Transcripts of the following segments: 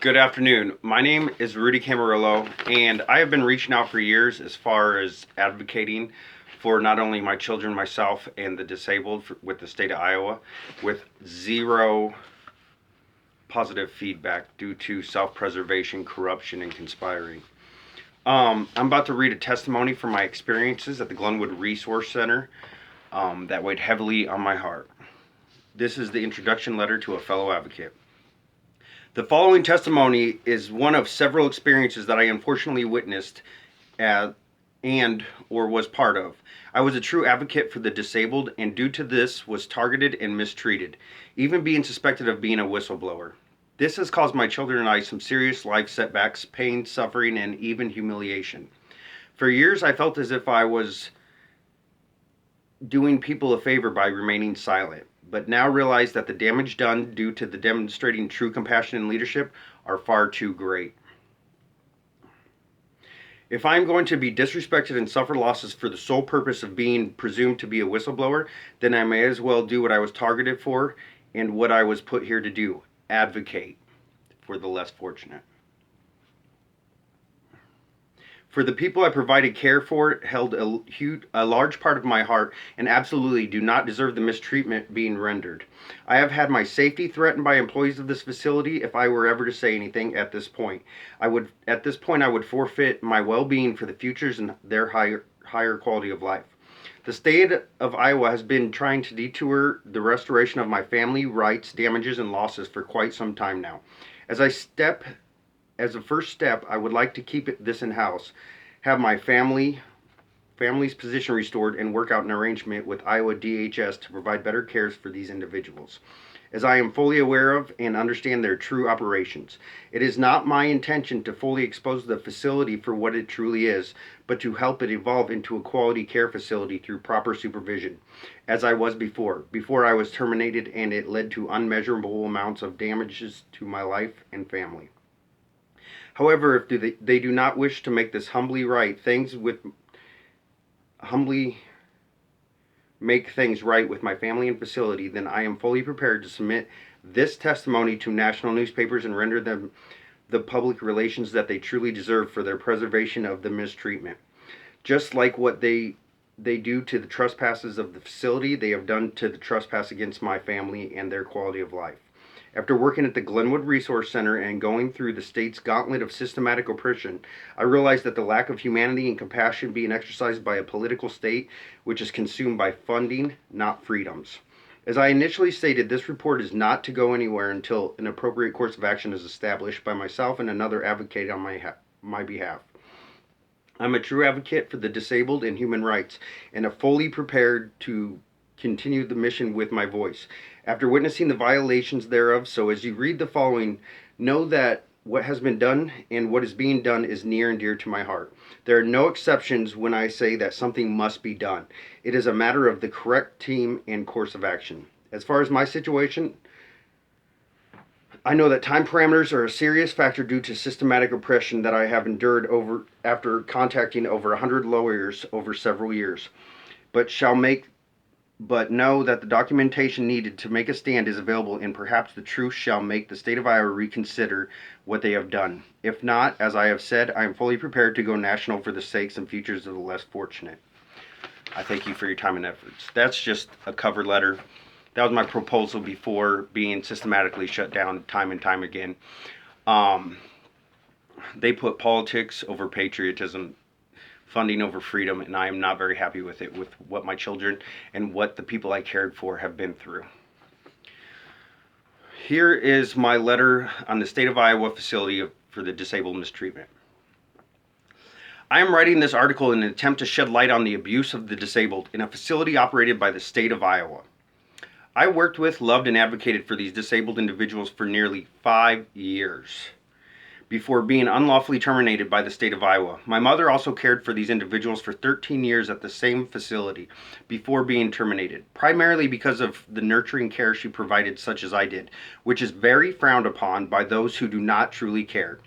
Good afternoon. My name is Rudy Camarillo, and I have been reaching out for years as far as advocating for not only my children, myself, and the disabled with the state of Iowa, with zero positive feedback due to self-preservation, corruption, and conspiring. I'm about to read a testimony from my experiences at the Glenwood Resource Center that weighed heavily on my heart. This is the introduction letter to a fellow advocate. The following testimony is one of several experiences that I unfortunately witnessed or was part of. I was a true advocate for the disabled, and due to this was targeted and mistreated, even being suspected of being a whistleblower. This has caused my children and I some serious life setbacks, pain, suffering, and even humiliation. For years I felt as if I was doing people a favor by remaining silent, but now realize that the damage done due to the demonstrating true compassion and leadership are far too great. If I'm going to be disrespected and suffer losses for the sole purpose of being presumed to be a whistleblower, then I may as well do what I was targeted for and what I was put here to do: advocate for the less fortunate. For the people I provided care for held a large part of my heart and absolutely do not deserve the mistreatment being rendered. I have had my safety threatened by employees of this facility if I were ever to say anything at this point. I would forfeit my well-being for the futures and their higher quality of life. The state of Iowa has been trying to detour the restoration of my family rights, damages, and losses for quite some time now. As a first step, I would like to keep this in-house, have my family's position restored, and work out an arrangement with Iowa D.H.S. to provide better cares for these individuals, as I am fully aware of and understand their true operations. It is not my intention to fully expose the facility for what it truly is, but to help it evolve into a quality care facility through proper supervision, as I was before I was terminated, and it led to unmeasurable amounts of damages to my life and family. However, if they do not wish to make this humbly make things right with my family and facility, then I am fully prepared to submit this testimony to national newspapers and render them the public relations that they truly deserve for their preservation of the mistreatment. Just like what they do to the trespasses of the facility, they have done to the trespass against my family and their quality of life. After working at the Glenwood Resource Center and going through the state's gauntlet of systematic oppression, I realized that the lack of humanity and compassion being exercised by a political state which is consumed by funding, not freedoms. As I initially stated, this report is not to go anywhere until an appropriate course of action is established by myself and another advocate on my behalf. I'm a true advocate for the disabled and human rights, and am fully prepared to continue the mission with my voice, after witnessing the violations thereof. So as you read the following, know that what has been done and what is being done is near and dear to my heart. There are no exceptions when I say that something must be done. It is a matter of the correct team and course of action. As far as my situation, I know that time parameters are a serious factor due to systematic oppression that I have endured after contacting over 100 lawyers over several years, but know that the documentation needed to make a stand is available, and perhaps the truth shall make the state of Iowa reconsider what they have done. If not, as I have said, I am fully prepared to go national for the sakes and futures of the less fortunate. I thank you for your time and efforts. That's just a cover letter. That was my proposal before being systematically shut down time and time again. They put politics over patriotism, funding over freedom, and I am not very happy with it, with what my children and what the people I cared for have been through. Here is my letter on the state of Iowa facility for the disabled mistreatment. I am writing this article in an attempt to shed light on the abuse of the disabled in a facility operated by the state of Iowa. I worked with, loved, and advocated for these disabled individuals for nearly 5 years before being unlawfully terminated by the state of Iowa. My mother also cared for these individuals for 13 years at the same facility before being terminated, primarily because of the nurturing care she provided, such as I did, which is very frowned upon by those who do not truly care.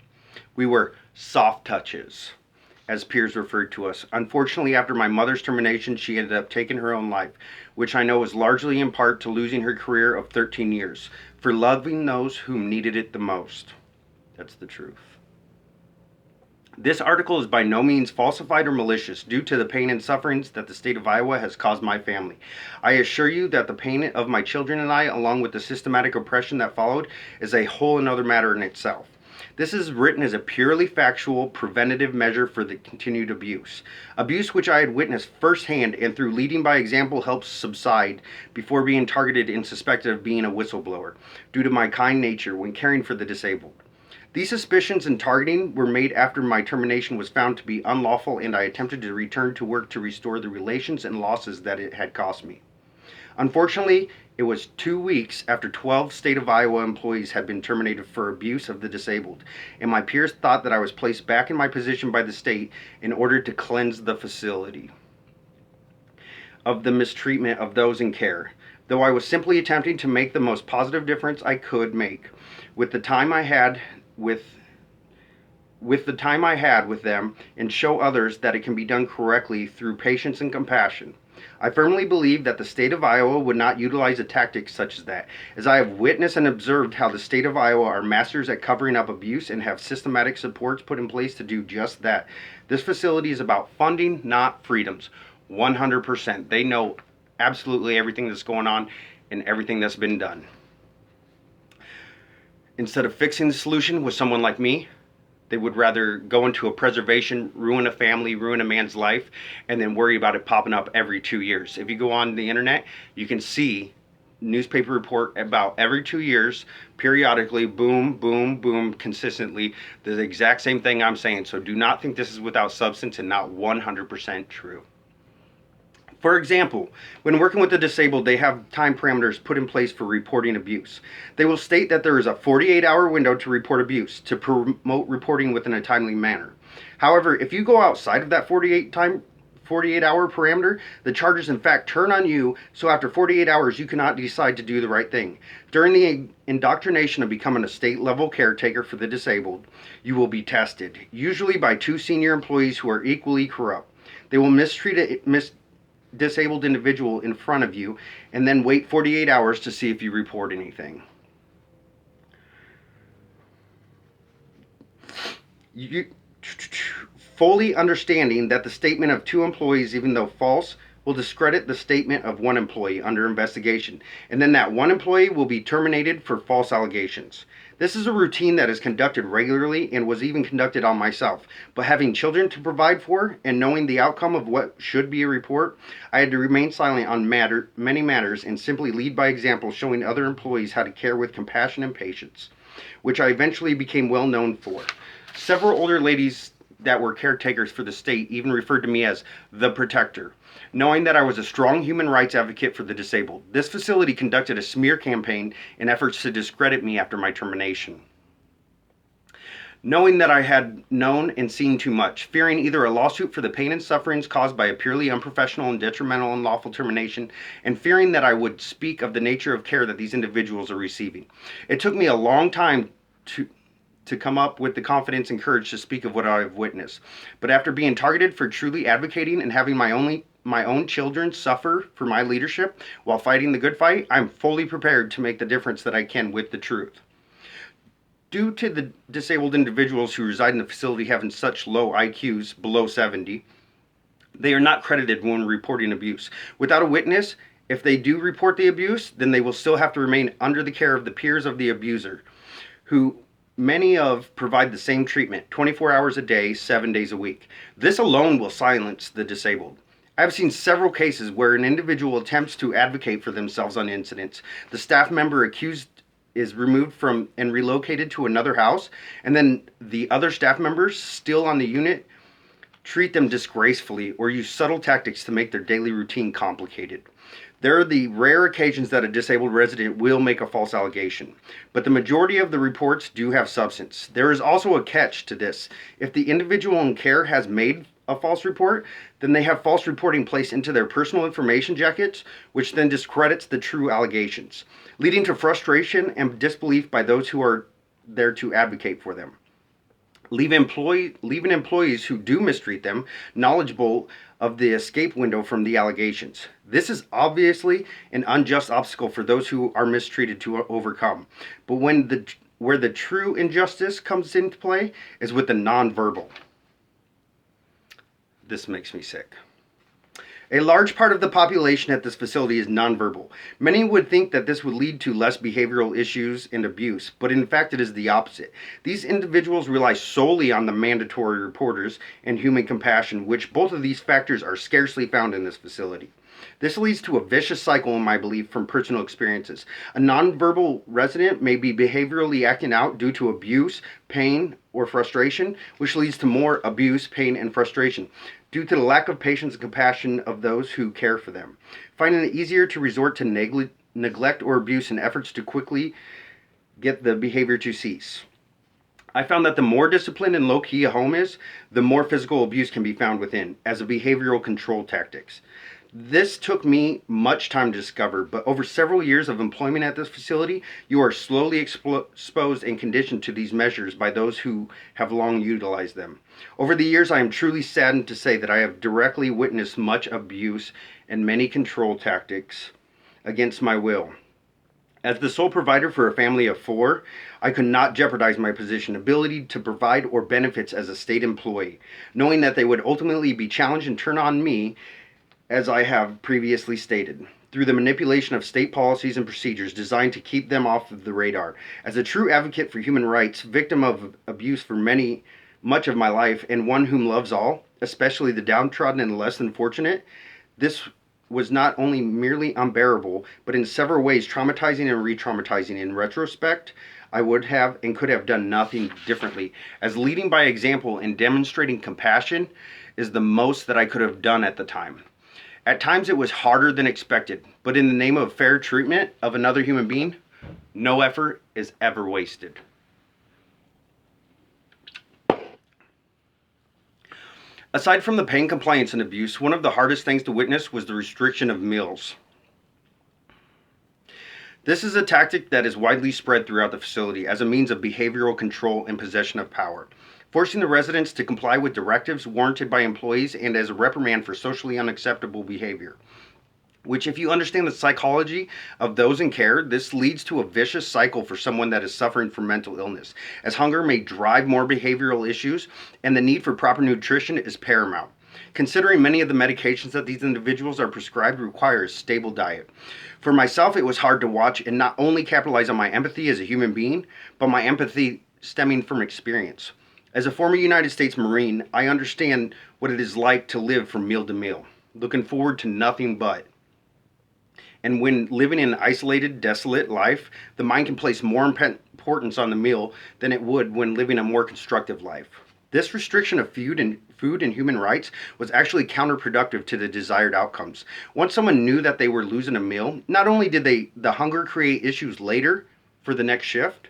We were soft touches, as peers referred to us. Unfortunately, after my mother's termination, she ended up taking her own life, which I know was largely in part to losing her career of 13 years for loving those whom needed it the most. That's the truth. This article is by no means falsified or malicious due to the pain and sufferings that the state of Iowa has caused my family. I assure you that the pain of my children and I, along with the systematic oppression that followed, is a whole another matter in itself. This is written as a purely factual, preventative measure for the continued abuse. Abuse which I had witnessed firsthand and through leading by example helps subside before being targeted and suspected of being a whistleblower, due to my kind nature when caring for the disabled. These suspicions and targeting were made after my termination was found to be unlawful and I attempted to return to work to restore the relations and losses that it had cost me. Unfortunately, it was 2 weeks after 12 state of Iowa employees had been terminated for abuse of the disabled, and my peers thought that I was placed back in my position by the state in order to cleanse the facility of the mistreatment of those in care, though I was simply attempting to make the most positive difference I could make with the time I had with them and show others that it can be done correctly through patience and compassion. I firmly believe that the state of Iowa would not utilize a tactic such as that, as I have witnessed and observed how the state of Iowa are masters at covering up abuse and have systematic supports put in place to do just that. This facility is about funding, not freedoms. 100%. They know absolutely everything that's going on and everything that's been done. Instead of fixing the solution with someone like me, they would rather go into a preservation, ruin a family, ruin a man's life, and then worry about it popping up every 2 years. If you go on the internet, you can see newspaper report about every 2 years, periodically, boom, boom, boom, consistently, the exact same thing I'm saying. So do not think this is without substance and not 100% true. For example, when working with the disabled, they have time parameters put in place for reporting abuse. They will state that there is a 48-hour window to report abuse to promote reporting within a timely manner. However, if you go outside of that 48-hour parameter, the charges in fact turn on you, so after 48 hours you cannot decide to do the right thing. During the indoctrination of becoming a state-level caretaker for the disabled, you will be tested, usually by 2 senior employees who are equally corrupt. They will mistreat a disabled individual in front of you and then wait 48 hours to see if you report anything. You fully understanding that the statement of 2 employees, even though false, will discredit the statement of 1 employee under investigation, and then that 1 employee will be terminated for false allegations. This is a routine that is conducted regularly and was even conducted on myself, but having children to provide for and knowing the outcome of what should be a report, I had to remain silent on many matters and simply lead by example, showing other employees how to care with compassion and patience, which I eventually became well known for. Several older ladies that were caretakers for the state even referred to me as the protector, knowing that I was a strong human rights advocate for the disabled. This facility conducted a smear campaign in efforts to discredit me after my termination. Knowing that I had known and seen too much, fearing either a lawsuit for the pain and sufferings caused by a purely unprofessional and detrimental and unlawful termination, and fearing that I would speak of the nature of care that these individuals are receiving. It took me a long time to come up with the confidence and courage to speak of what I've witnessed. But after being targeted for truly advocating and having my own children suffer for my leadership while fighting the good fight, I'm fully prepared to make the difference that I can with the truth. Due to the disabled individuals who reside in the facility having such low IQs, below 70, they are not credited when reporting abuse. Without a witness, if they do report the abuse, then they will still have to remain under the care of the peers of the abuser, who many of provide the same treatment 24 hours a day, 7 days a week. This alone will silence the disabled. I've seen several cases where an individual attempts to advocate for themselves on incidents. The staff member accused is removed from and relocated to another house, and then the other staff members still on the unit treat them disgracefully or use subtle tactics to make their daily routine complicated. There are the rare occasions that a disabled resident will make a false allegation, but the majority of the reports do have substance. There is also a catch to this. If the individual in care has made a false report, then they have false reporting placed into their personal information jackets, which then discredits the true allegations, leading to frustration and disbelief by those who are there to advocate for them. Leaving employees who do mistreat them knowledgeable of the escape window from the allegations. This is obviously an unjust obstacle for those who are mistreated to overcome. But when the where the true injustice comes into play is with the nonverbal. This makes me sick. A large part of the population at this facility is nonverbal. Many would think that this would lead to less behavioral issues and abuse, but in fact it is the opposite. These individuals rely solely on the mandatory reporters and human compassion, which both of these factors are scarcely found in this facility. This leads to a vicious cycle, in my belief, from personal experiences. A nonverbal resident may be behaviorally acting out due to abuse, pain, or frustration, which leads to more abuse, pain, and frustration, due to the lack of patience and compassion of those who care for them, finding it easier to resort to neglect or abuse in efforts to quickly get the behavior to cease. I found that the more disciplined and low-key a home is, the more physical abuse can be found within, as a behavioral control tactics. This took me much time to discover, but over several years of employment at this facility, you are slowly exposed and conditioned to these measures by those who have long utilized them. Over the years, I am truly saddened to say that I have directly witnessed much abuse and many control tactics against my will. As the sole provider for a family of 4, I could not jeopardize my position, ability to provide, or benefits as a state employee, knowing that they would ultimately be challenged and turn on me, as I have previously stated, through the manipulation of state policies and procedures designed to keep them off of the radar. As a true advocate for human rights, victim of abuse for much of my life, and one whom loves all, especially the downtrodden and less than fortunate, this was not only merely unbearable, but in several ways traumatizing and re-traumatizing. In retrospect, I would have and could have done nothing differently, as leading by example and demonstrating compassion is the most that I could have done at the time. At times it was harder than expected, but in the name of fair treatment of another human being, no effort is ever wasted. Aside from the pain, compliance, and abuse, one of the hardest things to witness was the restriction of meals. This is a tactic that is widely spread throughout the facility as a means of behavioral control and possession of power, forcing the residents to comply with directives warranted by employees and as a reprimand for socially unacceptable behavior. Which, if you understand the psychology of those in care, this leads to a vicious cycle for someone that is suffering from mental illness, as hunger may drive more behavioral issues and the need for proper nutrition is paramount. Considering many of the medications that these individuals are prescribed require a stable diet. For myself, it was hard to watch and not only capitalize on my empathy as a human being, but my empathy stemming from experience. As a former United States Marine, I understand what it is like to live from meal to meal, looking forward to nothing but. And when living in an isolated, desolate life, the mind can place more importance on the meal than it would when living a more constructive life. This restriction of food and human rights was actually counterproductive to the desired outcomes. Once someone knew that they were losing a meal, not only did the hunger create issues later for the next shift,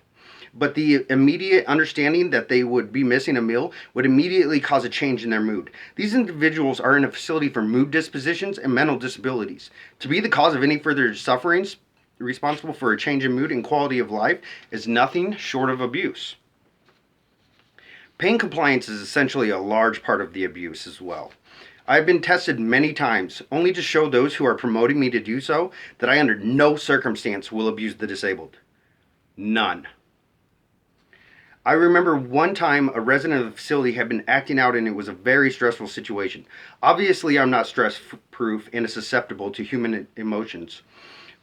but the immediate understanding that they would be missing a meal would immediately cause a change in their mood. These individuals are in a facility for mood dispositions and mental disabilities. To be the cause of any further sufferings responsible for a change in mood and quality of life is nothing short of abuse. Pain compliance is essentially a large part of the abuse as well. I have been tested many times, only to show those who are promoting me to do so that I under no circumstance will abuse the disabled. None. I remember one time a resident of the facility had been acting out and it was a very stressful situation. Obviously, I'm not stress-proof and susceptible to human emotions,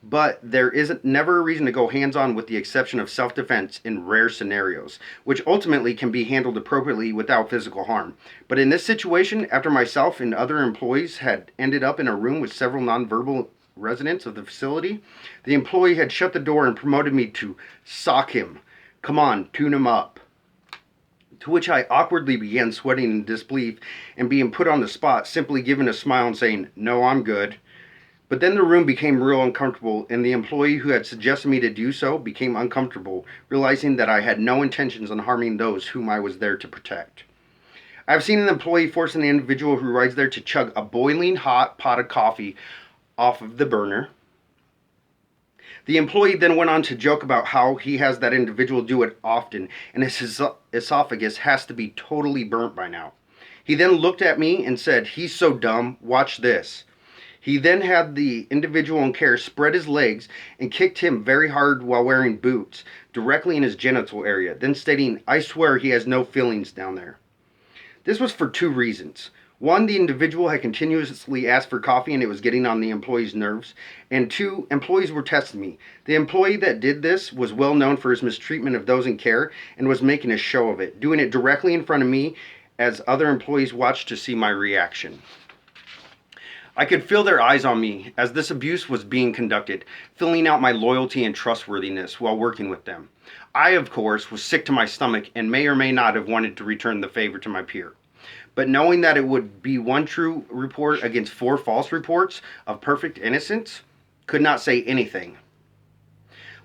but there is never a reason to go hands-on with the exception of self-defense in rare scenarios, which ultimately can be handled appropriately without physical harm. But in this situation, after myself and other employees had ended up in a room with several nonverbal residents of the facility, the employee had shut the door and promoted me to sock him. Come on, tune him up. To which I awkwardly began sweating in disbelief and being put on the spot, simply giving a smile and saying, "No, I'm good." But then the room became real uncomfortable, and the employee who had suggested me to do so became uncomfortable, realizing that I had no intentions on harming those whom I was there to protect. I've seen an employee force an individual who rides there to chug a boiling hot pot of coffee off of the burner. The employee then went on to joke about how he has that individual do it often, and his esophagus has to be totally burnt by now. He then looked at me and said, "He's so dumb, watch this." He then had the individual in care spread his legs and kicked him very hard while wearing boots, directly in his genital area, then stating, "I swear he has no feelings down there." This was for two reasons. One, the individual had continuously asked for coffee and it was getting on the employee's nerves. And two, employees were testing me. The employee that did this was well known for his mistreatment of those in care and was making a show of it, doing it directly in front of me as other employees watched to see my reaction. I could feel their eyes on me as this abuse was being conducted, filling out my loyalty and trustworthiness while working with them. I, of course, was sick to my stomach and may or may not have wanted to return the favor to my peer. But knowing that it would be one true report against 4 false reports of perfect innocence, could not say anything.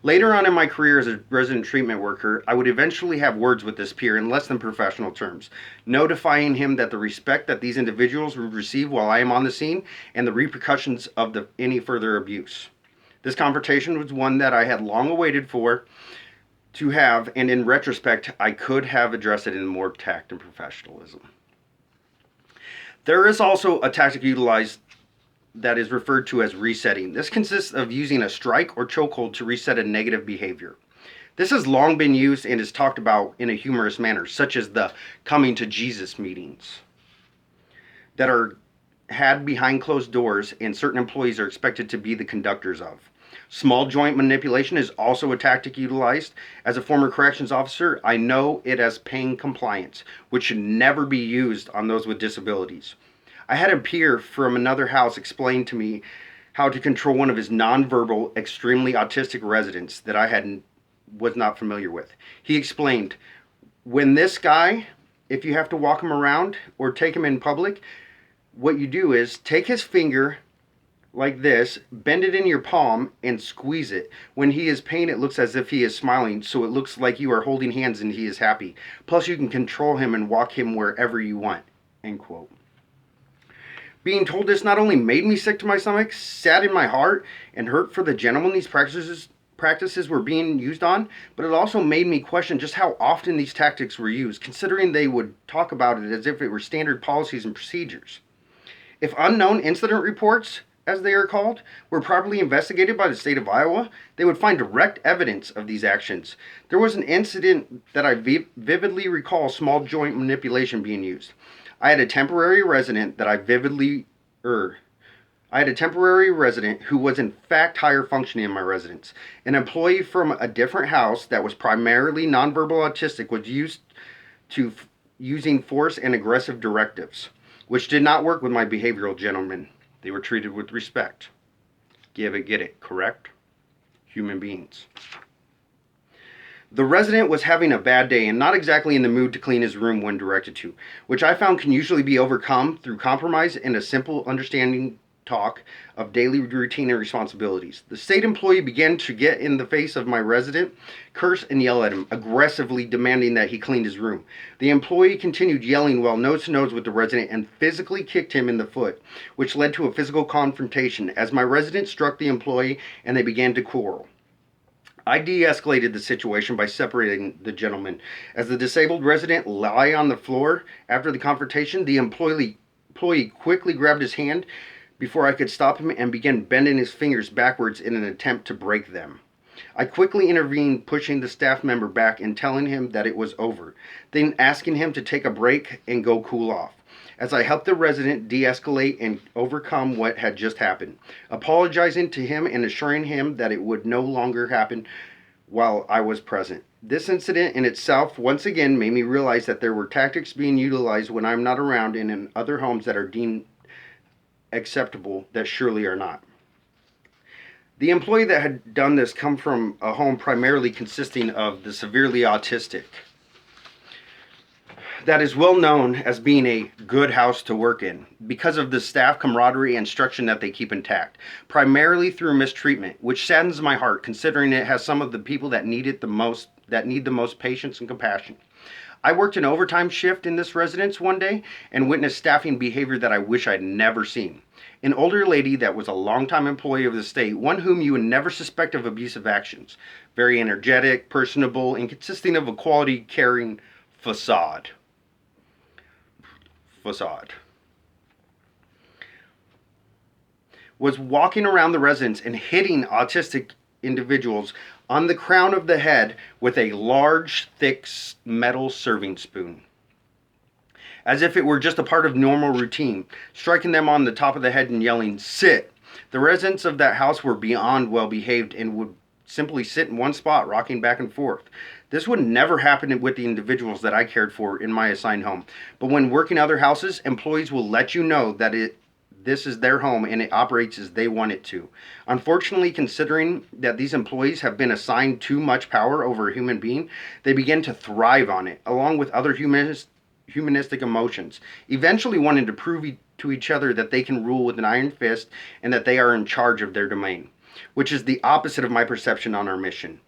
Later on in my career as a resident treatment worker, I would eventually have words with this peer in less than professional terms, notifying him that the respect that these individuals would receive while I am on the scene and the repercussions of any further abuse. This confrontation was one that I had long awaited to have, and in retrospect, I could have addressed it in more tact and professionalism. There is also a tactic utilized that is referred to as resetting. This consists of using a strike or chokehold to reset a negative behavior. This has long been used and is talked about in a humorous manner, such as the coming to Jesus meetings that are had behind closed doors and certain employees are expected to be the conductors of. Small joint manipulation is also a tactic utilized. As a former corrections officer, I know it as pain compliance, which should never be used on those with disabilities. I had a peer from another house explain to me how to control one of his nonverbal, extremely autistic residents that was not familiar with. He explained, when this guy, if you have to walk him around or take him in public, what you do is take his finger like this, bend it in your palm, and squeeze it. When he is pain, it looks as if he is smiling, so it looks like you are holding hands and he is happy. Plus, you can control him and walk him wherever you want. End quote. Being told this not only made me sick to my stomach, sad in my heart, and hurt for the gentleman these practices were being used on, but it also made me question just how often these tactics were used, considering they would talk about it as if it were standard policies and procedures. If unknown incident reports, as they are called, were properly investigated by the state of Iowa, they would find direct evidence of these actions. There was an incident that I vividly recall small joint manipulation being used. I had a temporary resident who was in fact higher functioning in my residence. An employee from a different house that was primarily nonverbal autistic was using force and aggressive directives, which did not work with my behavioral gentlemen. They were treated with respect. Give it, get it, correct? Human beings. The resident was having a bad day and not exactly in the mood to clean his room when directed to, which I found can usually be overcome through compromise and a simple understanding talk of daily routine and responsibilities. The state employee began to get in the face of my resident, curse and yell at him, aggressively demanding that he clean his room. The employee continued yelling while nose to nose with the resident and physically kicked him in the foot, which led to a physical confrontation as my resident struck the employee and they began to quarrel. I de-escalated the situation by separating the gentleman. As the disabled resident lay on the floor after the confrontation, the employee quickly grabbed his hand before I could stop him and began bending his fingers backwards in an attempt to break them. I quickly intervened, pushing the staff member back and telling him that it was over, then asking him to take a break and go cool off, as I helped the resident de-escalate and overcome what had just happened, apologizing to him and assuring him that it would no longer happen while I was present. This incident in itself once again made me realize that there were tactics being utilized when I'm not around and in other homes that are deemed acceptable that surely are not. The employee that had done this come from a home primarily consisting of the severely autistic, that is well known as being a good house to work in because of the staff camaraderie and structure that they keep intact, primarily through mistreatment, which saddens my heart considering it has some of the people that need the most patience and compassion. I worked an overtime shift in this residence one day and witnessed staffing behavior that I wish I'd never seen. An older lady that was a longtime employee of the state, one whom you would never suspect of abusive actions, very energetic, personable, and consisting of a quality, caring facade. was walking around the residence and hitting autistic individuals on the crown of the head with a large, thick metal serving spoon, as if it were just a part of normal routine, striking them on the top of the head and yelling, "Sit!" The residents of that house were beyond well behaved and would simply sit in one spot, rocking back and forth. This would never happen with the individuals that I cared for in my assigned home. But when working other houses, employees will let you know that this is their home and it operates as they want it to. Unfortunately, considering that these employees have been assigned too much power over a human being, they begin to thrive on it, along with other humanistic emotions, eventually wanting to prove to each other that they can rule with an iron fist and that they are in charge of their domain, which is the opposite of my perception on our mission.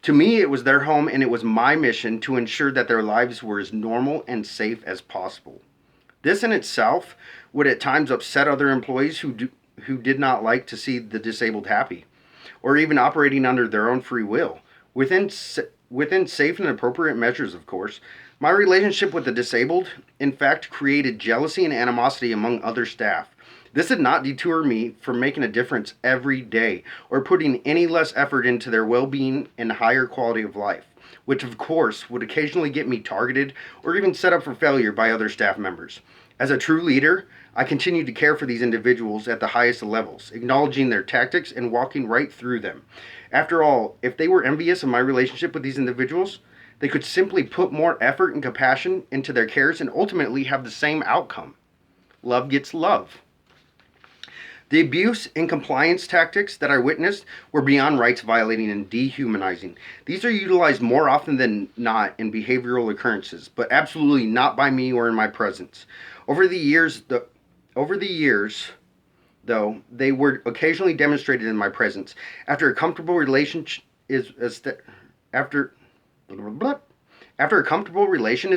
To me, it was their home, and it was my mission to ensure that their lives were as normal and safe as possible. This in itself would at times upset other employees who did not like to see the disabled happy, or even operating under their own free will, within safe and appropriate measures, of course. My relationship with the disabled, in fact, created jealousy and animosity among other staff. This did not deter me from making a difference every day or putting any less effort into their well-being and higher quality of life, which of course would occasionally get me targeted or even set up for failure by other staff members. As a true leader, I continued to care for these individuals at the highest levels, acknowledging their tactics and walking right through them. After all, if they were envious of my relationship with these individuals, they could simply put more effort and compassion into their cares and ultimately have the same outcome. Love gets love. The abuse and compliance tactics that I witnessed were beyond rights violating and dehumanizing. These are utilized more often than not in behavioral occurrences, but absolutely not by me or in my presence. Over the years, though, they were occasionally demonstrated in my presence. After a comfortable relation is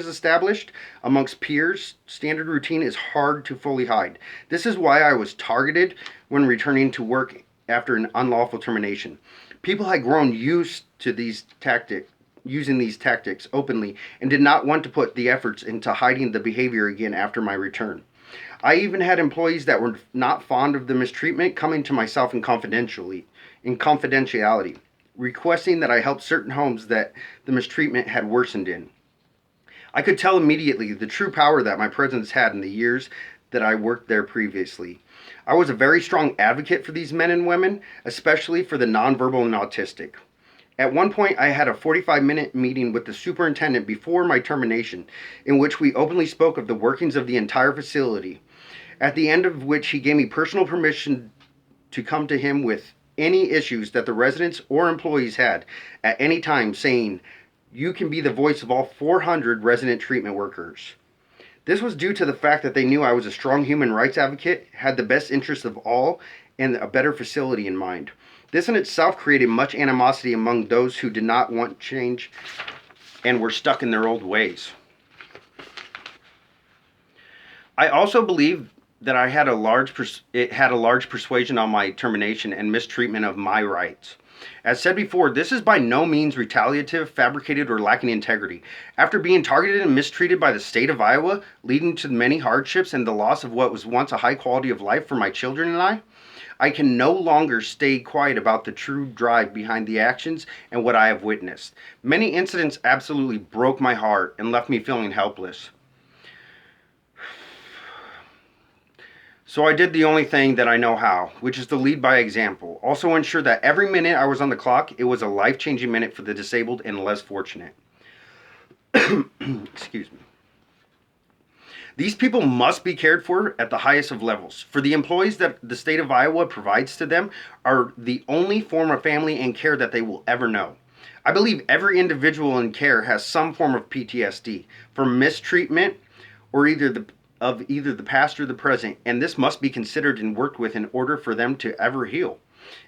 established amongst peers, standard routine is hard to fully hide. This is why I was targeted when returning to work after an unlawful termination. People had grown used to using these tactics openly and did not want to put the efforts into hiding the behavior again after my return. I even had employees that were not fond of the mistreatment coming to myself in confidentiality, requesting that I help certain homes that the mistreatment had worsened in. I could tell immediately the true power that my presence had in the years that I worked there previously. I was a very strong advocate for these men and women, especially for the nonverbal and autistic. At one point, I had a 45-minute meeting with the superintendent before my termination, in which we openly spoke of the workings of the entire facility, at the end of which he gave me personal permission to come to him with any issues that the residents or employees had at any time, saying, "You can be the voice of all 400 resident treatment workers." This was due to the fact that they knew I was a strong human rights advocate, had the best interests of all, and a better facility in mind. This in itself created much animosity among those who did not want change and were stuck in their old ways. I also believe that it had a large persuasion on my termination and mistreatment of my rights. As said before, this is by no means retaliative, fabricated, or lacking integrity. After being targeted and mistreated by the state of Iowa, leading to many hardships and the loss of what was once a high quality of life for my children and I can no longer stay quiet about the true drive behind the actions and what I have witnessed. Many incidents absolutely broke my heart and left me feeling helpless. So I did the only thing that I know how, which is to lead by example. Also ensure that every minute I was on the clock, it was a life-changing minute for the disabled and less fortunate. Excuse me. These people must be cared for at the highest of levels. For the employees that the state of Iowa provides to them are the only form of family and care that they will ever know. I believe every individual in care has some form of PTSD from mistreatment or either the past or the present, and this must be considered and worked with in order for them to ever heal.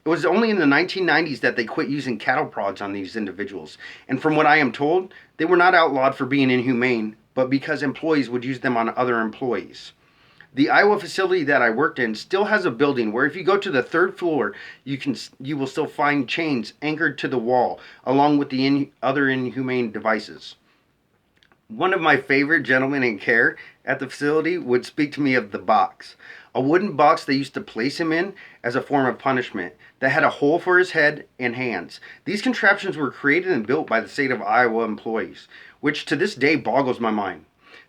It was only in the 1990s that they quit using cattle prods on these individuals, and from what I am told, they were not outlawed for being inhumane, but because employees would use them on other employees. The Iowa facility that I worked in still has a building where if you go to the third floor, you will still find chains anchored to the wall, along with the other inhumane devices. One of my favorite gentlemen in care at the facility would speak to me of the box, a wooden box they used to place him in as a form of punishment that had a hole for his head and hands. These contraptions were created and built by the state of Iowa employees, which to this day boggles my mind.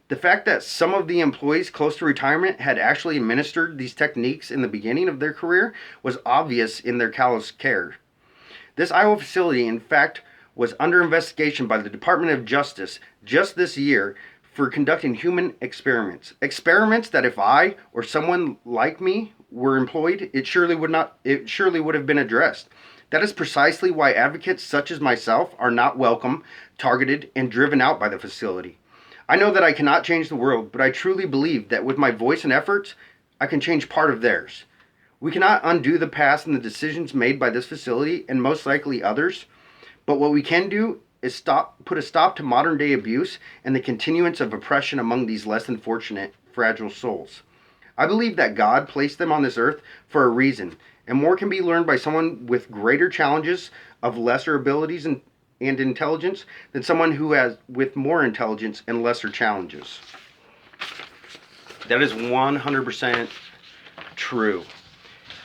The fact that some of the employees close to retirement had actually administered these techniques in the beginning of their career was obvious in their callous care. This Iowa facility, in fact, was under investigation by the Department of Justice just this year for conducting human experiments. Experiments that if I or someone like me were employed, it surely would have been addressed. That is precisely why advocates such as myself are not welcome, targeted, and driven out by the facility. I know that I cannot change the world, but I truly believe that with my voice and efforts, I can change part of theirs. We cannot undo the past and the decisions made by this facility and most likely others, but what we can do is put a stop to modern day abuse and the continuance of oppression among these less than fortunate, fragile souls. I believe that God placed them on this earth for a reason, and more can be learned by someone with greater challenges of lesser abilities and intelligence than someone who has with more intelligence and lesser challenges. That is 100% true.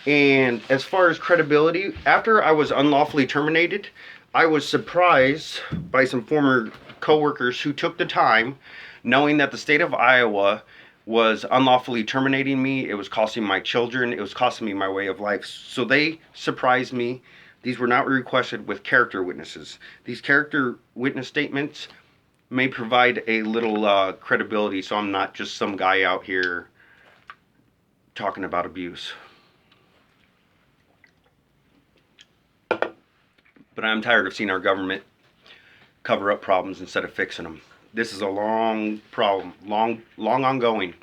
And as far as credibility, after I was unlawfully terminated, I was surprised by some former coworkers who took the time, knowing that the state of Iowa was unlawfully terminating me. It was costing my children. It was costing me my way of life. So they surprised me. These were not requested with character witnesses. These character witness statements may provide a little credibility, so I'm not just some guy out here talking about abuse. But I'm tired of seeing our government cover up problems instead of fixing them. This is a long problem, long ongoing,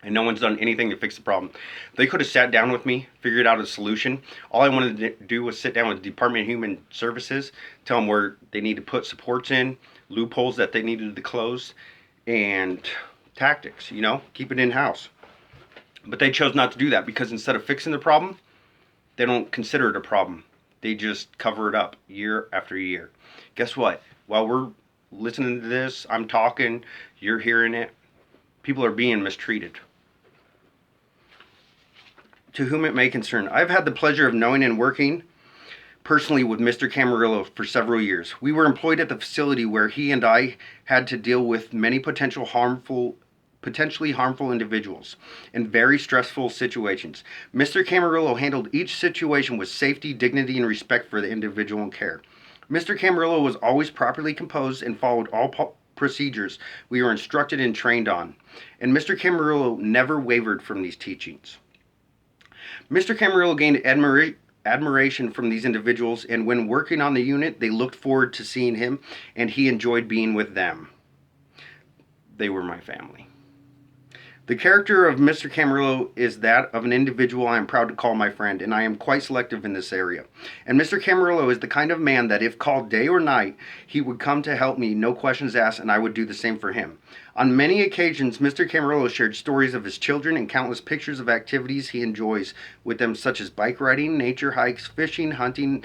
and no one's done anything to fix the problem. They could have sat down with me, figured out a solution. All I wanted to do was sit down with the Department of Human Services, tell them where they need to put supports in, loopholes that they needed to close, and tactics, keep it in-house. But they chose not to do that because instead of fixing the problem, they don't consider it a problem. They just cover it up year after year. Guess what? While we're listening to this, I'm talking, you're hearing it, people are being mistreated. To whom it may concern, I've had the pleasure of knowing and working personally with Mr. Camarillo for several years. We were employed at the facility where he and I had to deal with many potentially harmful individuals in very stressful situations. Mr. Camarillo handled each situation with safety, dignity, and respect for the individual in care. Mr. Camarillo was always properly composed and followed all procedures we were instructed and trained on, and Mr. Camarillo never wavered from these teachings. Mr. Camarillo gained admiration from these individuals, and when working on the unit, they looked forward to seeing him, and he enjoyed being with them. They were my family. The character of Mr. Camarillo is that of an individual I am proud to call my friend, and I am quite selective in this area. And Mr. Camarillo is the kind of man that if called day or night, he would come to help me, no questions asked, and I would do the same for him. On many occasions, Mr. Camarillo shared stories of his children and countless pictures of activities he enjoys with them, such as bike riding, nature hikes, fishing, hunting,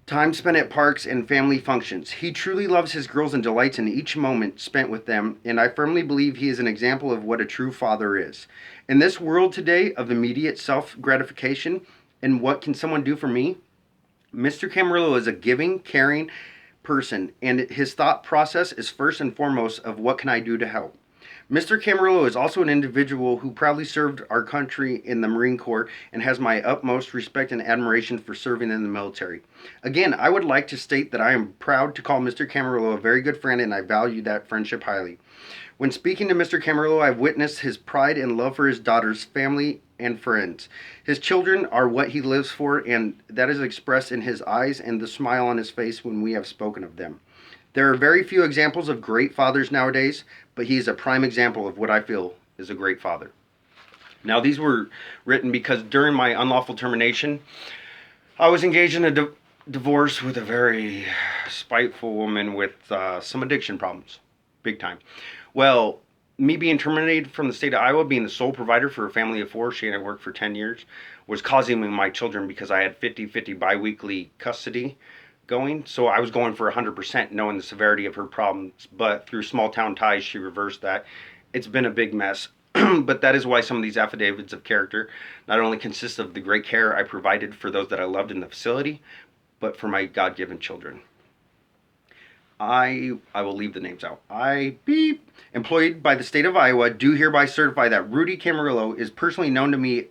time spent at parks, and family functions. He truly loves his girls and delights in each moment spent with them, and I firmly believe he is an example of what a true father is. In this world today of immediate self-gratification and what can someone do for me, Mr. Camarillo is a giving, caring person, and his thought process is first and foremost of what can I do to help. Mr. Camarillo is also an individual who proudly served our country in the Marine Corps and has my utmost respect and admiration for serving in the military. Again, I would like to state that I am proud to call Mr. Camarillo a very good friend, and I value that friendship highly. When speaking to Mr. Camarillo, I've witnessed his pride and love for his daughters, family, and friends. His children are what he lives for, and that is expressed in his eyes and the smile on his face when we have spoken of them. There are very few examples of great fathers nowadays, but he is a prime example of what I feel is a great father. Now, these were written because during my unlawful termination, I was engaged in a divorce with a very spiteful woman with some addiction problems, big time. Well, me being terminated from the state of Iowa, being the sole provider for a family of four, she had worked for 10 years, was causing me my children because I had 50-50 biweekly custody going. So I was going for 100%, knowing the severity of her problems. But through small town ties, she reversed that. It's been a big mess. But that is why some of these affidavits of character not only consist of the great care I provided for those that I loved in the facility, but for my God-given children. I will leave the names out. Employed by the state of Iowa, do hereby certify that Rudy Camarillo is personally known to me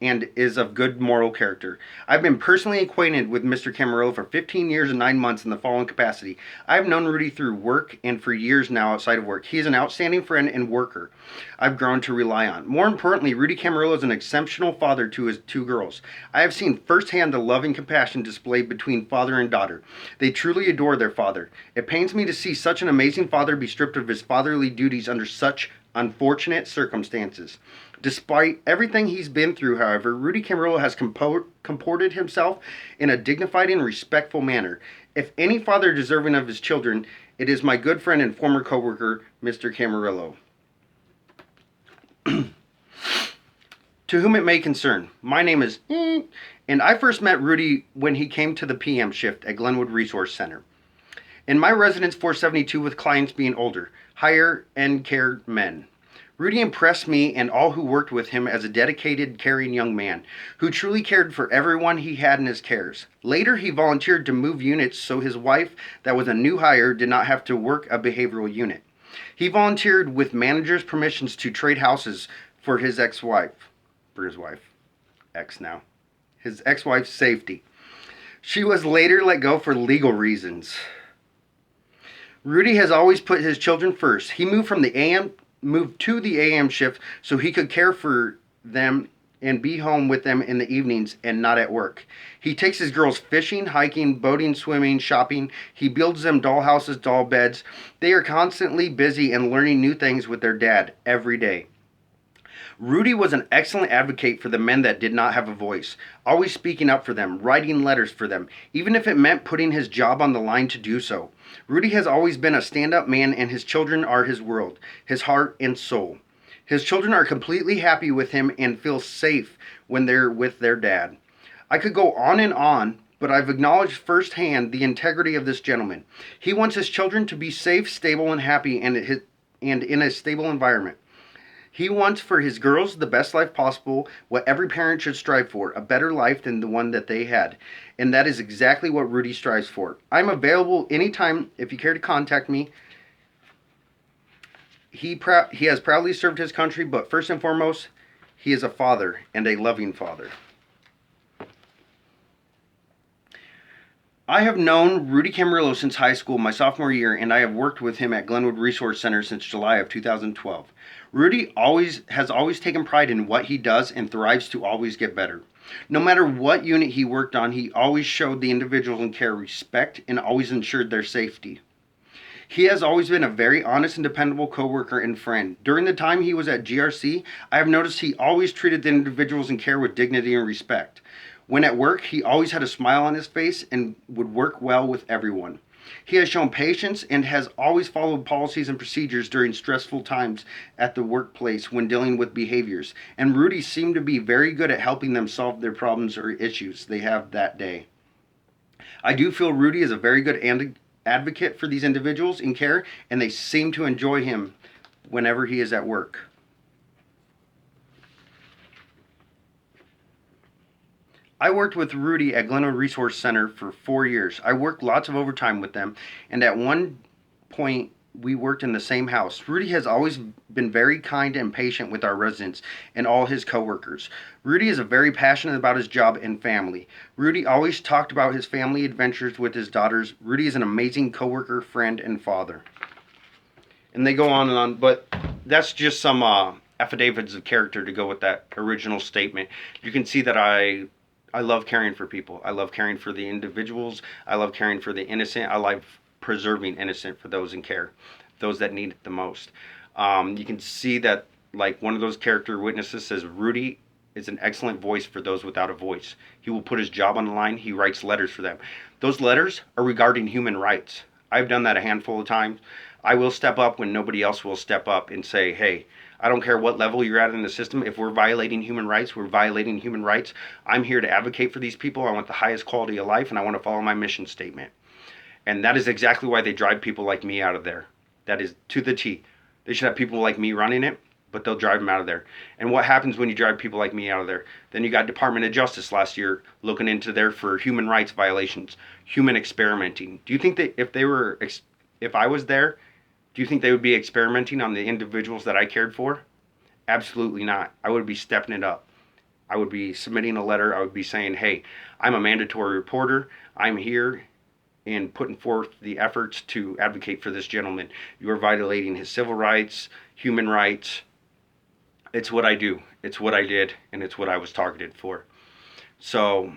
and is of good moral character. I've been personally acquainted with Mr. Camarillo for 15 years and 9 months in the following capacity. I've known Rudy through work and for years now outside of work. He is an outstanding friend and worker I've grown to rely on. More importantly, Rudy Camarillo is an exceptional father to his 2 girls. I have seen firsthand the loving compassion displayed between father and daughter. They truly adore their father. It pains me to see such an amazing father be stripped of his fatherly duties under such unfortunate circumstances. Despite everything he's been through, however, Rudy Camarillo has comported himself in a dignified and respectful manner. If any father deserving of his children, it is my good friend and former co-worker, Mr. Camarillo. To whom it may concern, my name is and I first met Rudy when he came to the PM shift at Glenwood Resource Center. In my residence 472 with clients being older, higher end care men. Rudy impressed me and all who worked with him as a dedicated, caring young man who truly cared for everyone he had in his cares. Later, he volunteered to move units so his wife, that was a new hire, did not have to work a behavioral unit. He volunteered with managers' permissions to trade houses for his ex-wife's safety. She was later let go for legal reasons. Rudy has always put his children first. He moved to the AM shift so he could care for them and be home with them in the evenings and not at work. He takes his girls fishing, hiking, boating, swimming, shopping. He builds them doll houses, doll beds. They are constantly busy and learning new things with their dad every day. Rudy was an excellent advocate for the men that did not have a voice, always speaking up for them, writing letters for them, even if it meant putting his job on the line to do so. Rudy has always been a stand-up man, and his children are his world, his heart and soul. His children are completely happy with him and feel safe when they're with their dad. I could go on, but I've acknowledged firsthand the integrity of this gentleman. He wants his children to be safe, stable, and happy, and in a stable environment. He wants for his girls the best life possible, what every parent should strive for, a better life than the one that they had. And that is exactly what Rudy strives for. I'm available anytime if you care to contact me. He has proudly served his country, but first and foremost, he is a father and a loving father. I have known Rudy Camarillo since high school, my sophomore year, and I have worked with him at Glenwood Resource Center since July of 2012. Rudy has always taken pride in what he does and thrives to always get better. No matter what unit he worked on, he always showed the individuals in care respect and always ensured their safety. He has always been a very honest and dependable coworker and friend. During the time he was at G.R.C, I have noticed he always treated the individuals in care with dignity and respect. When at work, he always had a smile on his face and would work well with everyone. He has shown patience and has always followed policies and procedures during stressful times at the workplace when dealing with behaviors. And Rudy seemed to be very good at helping them solve their problems or issues they have that day. I do feel Rudy is a very good advocate for these individuals in care, and they seem to enjoy him whenever he is at work. I worked with Rudy at Glenwood Resource Center for 4 years. I worked lots of overtime with them, and at one point we worked in the same house. Rudy has always been very kind and patient with our residents and all his coworkers. Rudy is very passionate about his job and family. Rudy always talked about his family adventures with his daughters. Rudy is an amazing coworker, friend, and father. And they go on and on, but that's just some affidavits of character to go with that original statement. You can see that I love caring for people. I love caring for the individuals. I love caring for the innocent. I love preserving innocent for those in care, those that need it the most. You can see that, like, one of those character witnesses says, Rudy is an excellent voice for those without a voice. He will put his job on the line. He writes letters for them. Those letters are regarding human rights. I've done that a handful of times. I will step up when nobody else will step up and say, hey, I don't care what level you're at in the system. If we're violating human rights, we're violating human rights. I'm here to advocate for these people. I want the highest quality of life, and I want to follow my mission statement. And that is exactly why they drive people like me out of there. That is to the T. They should have people like me running it, but they'll drive them out of there. And what happens when you drive people like me out of there? Then you got Department of Justice last year looking into there for human rights violations, human experimenting. Do you think that if I was there, do you think they would be experimenting on the individuals that I cared for? Absolutely not. I would be stepping it up. I would be submitting a letter. I would be saying, hey, I'm a mandatory reporter. I'm here and putting forth the efforts to advocate for this gentleman. You are violating his civil rights, human rights. It's what I do. It's what I did, and it's what I was targeted for. So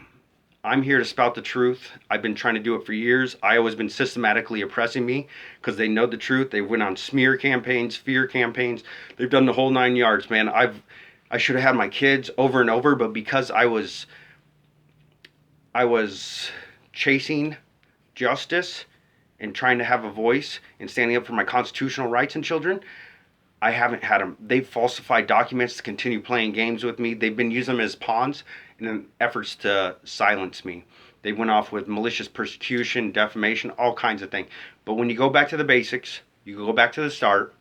I'm here to spout the truth. I've been trying to do it for years. Iowa's been systematically oppressing me because they know the truth. They went on smear campaigns, fear campaigns. They've done the whole 9 yards, man. I should have had my kids over and over, but because I was chasing justice and trying to have a voice and standing up for my constitutional rights and children, I haven't had them. They've falsified documents to continue playing games with me. They've been using them as pawns in efforts to silence me. They went off with malicious persecution, defamation, all kinds of things. But when you go back to the basics, you go back to the start,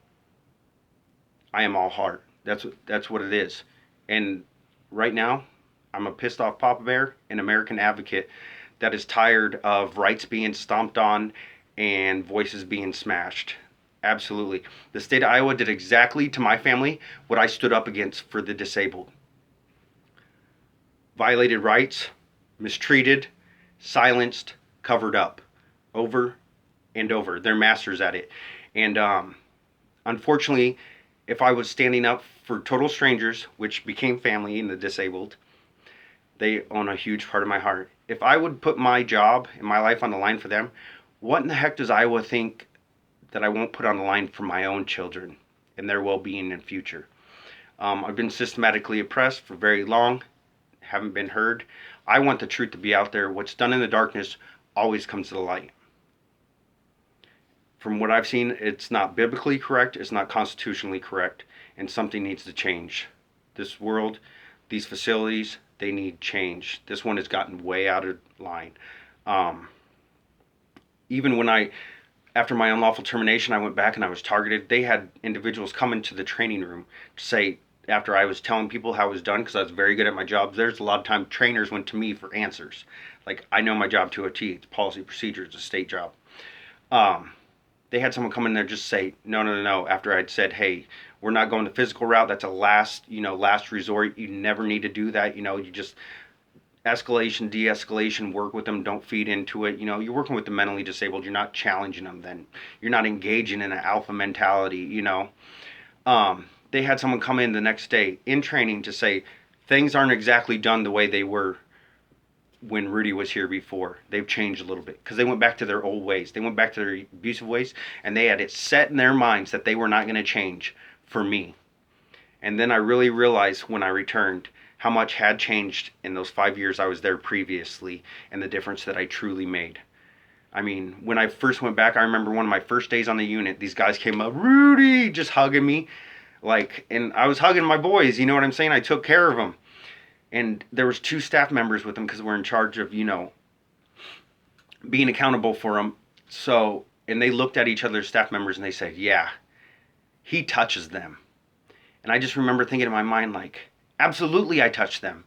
I am all heart. That's what it is. And right now, I'm a pissed off Papa Bear, an American advocate that is tired of rights being stomped on and voices being smashed. Absolutely. The state of Iowa did exactly to my family what I stood up against for the disabled. Violated rights, mistreated, silenced, covered up, over and over. They're masters at it. And unfortunately, if I was standing up for total strangers, which became family and the disabled, they own a huge part of my heart. If I would put my job and my life on the line for them, what in the heck does Iowa think that I won't put on the line for my own children and their well-being and future? I've been systematically oppressed for very long, haven't been heard. I want the truth to be out there. What's done in the darkness always comes to the light. From what I've seen, it's not biblically correct, it's not constitutionally correct, and something needs to change. This world, these facilities, they need change. This one has gotten way out of line. Even when after my unlawful termination, I went back and I was targeted. They had individuals come into the training room to say, after I was telling people how it was done, because I was very good at my job, there's a lot of time trainers went to me for answers. Like, I know my job to a T. It's policy, procedure. It's a state job. They had someone come in there just say, no, after I'd said, hey, we're not going the physical route. That's a last resort. You never need to do that. You just escalation, de-escalation, work with them. Don't feed into it. You're working with the mentally disabled. You're not challenging them then. You're not engaging in an alpha mentality, They had someone come in the next day in training to say, things aren't exactly done the way they were when Rudy was here before. They've changed a little bit because they went back to their old ways. They went back to their abusive ways, and they had it set in their minds that they were not going to change for me. And then I really realized when I returned how much had changed in those 5 years I was there previously and the difference that I truly made. I mean, when I first went back, I remember one of my first days on the unit, these guys came up, Rudy, just hugging me. And I was hugging my boys, you know what I'm saying? I took care of them. And there was 2 staff members with them because we're in charge of, being accountable for them. So, and they looked at each other's staff members and they said, yeah, he touches them. And I just remember thinking in my mind, absolutely I touch them.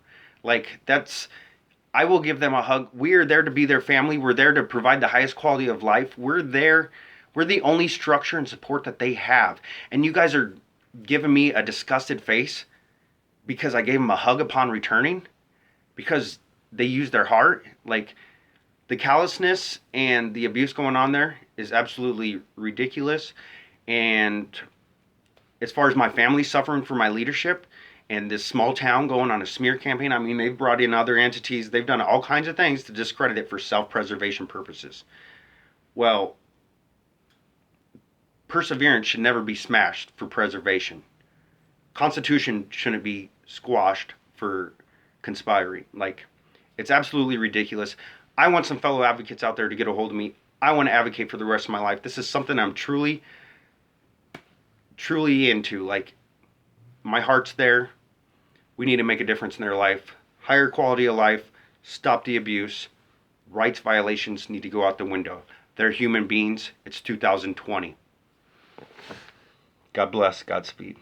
I will give them a hug. We are there to be their family. We're there to provide the highest quality of life. We're the only structure and support that they have. And you guys are giving me a disgusted face because I gave them a hug upon returning, because they used their heart. The callousness and the abuse going on there is absolutely ridiculous. And as far as my family suffering for my leadership and this small town going on a smear campaign, I mean, they've brought in other entities. They've done all kinds of things to discredit it for self-preservation purposes. Well, perseverance should never be smashed for preservation. Constitution shouldn't be squashed for conspiring. It's absolutely ridiculous. I want some fellow advocates out there to get a hold of me. I want to advocate for the rest of my life. This is something I'm truly into. My heart's there. We need to make a difference in their life. Higher quality of life. Stop the abuse. Rights violations need to go out the window. They're human beings. It's 2020. God bless. Godspeed.